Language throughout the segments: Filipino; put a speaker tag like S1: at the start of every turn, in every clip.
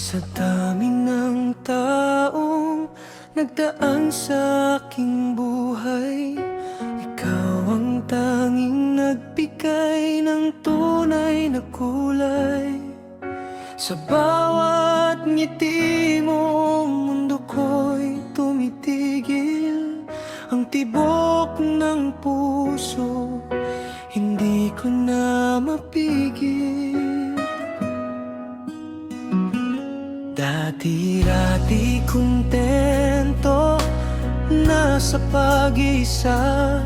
S1: Sa dami ng taong nagdaan sa aking buhay, ikaw ang tanging nagbigay ng tunay na kulay. Sa bawat ngiti mo, mundo ko'y tumitigil. Ang tibok ng puso, hindi ko na mapigil. Dati-rati kontento na sa pag-isa,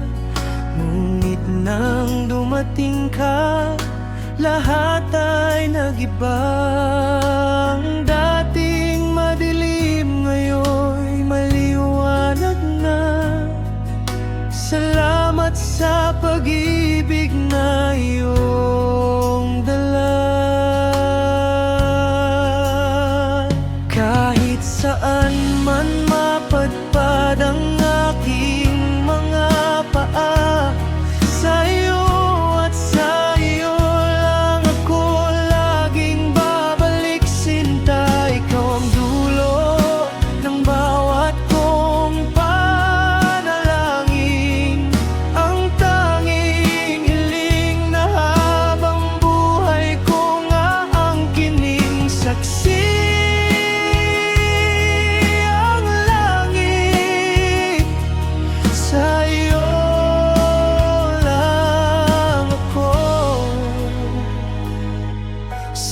S1: ngunit nang dumating ka, lahat ay nag-iba. Ang dating madilim ngayon'y maliwanag na. Salamat sa pag-ibig na iyong dala. Kahit saan man mapadpad ang aking mga paa, sa'yo at sa'yo lang ako laging babalik sinta. Ikaw ang dulo ng bawat kong panalangin, ang tanging hiling na habang buhay ko nga ang kining saksi.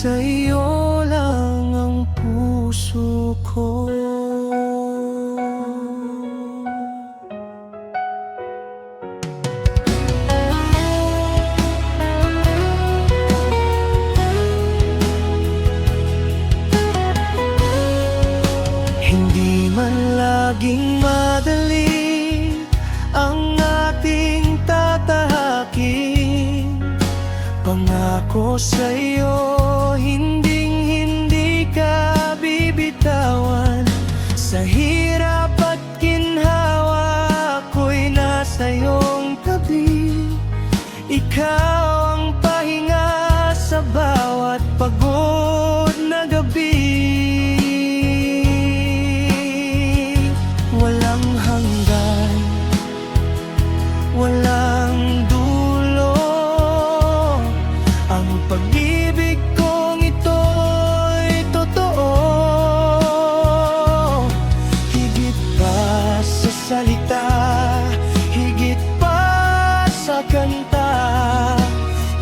S1: Sa iyo lang ang puso ko. Hindi man laging madali ang ating tatahakin, pangako sa iyo hinding-hindi ka bibitawan. Sa hirap at ginhawa, ako'y nasa iyong tabi. Ikaw ang pahinga sa bawat pagod na gabi. Walang hanggan, walang dulo, ang pag-ibig kong ito'y totoo. Higit pa sa salita, higit pa sa kanta,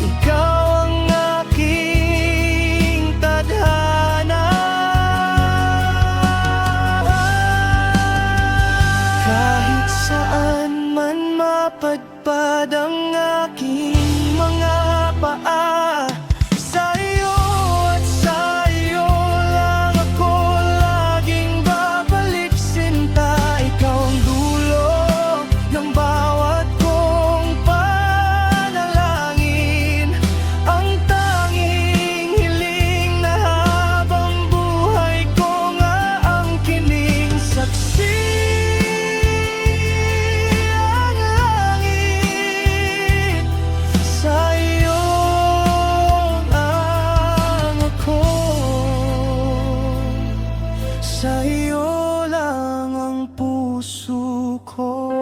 S1: ikaw ang aking tadhana. Kahit saan man mapadpad ang aking mga paa, sa'yo at sa'yo lang ako laging babalik sinta. Ikaw ang dulo ng bawat kong panalangin, ang tanging hiling na habang buhay ko nga ang kining saksi. Ang langit, sa'yo lang ako. Sa'yo lang ang puso ko.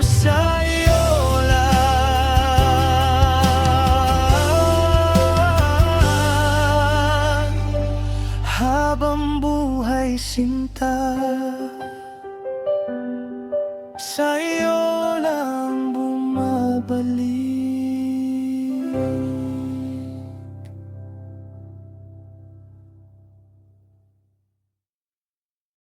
S1: Sa'yo lang habang buhay sinta. Sa'yo lang bumabalik.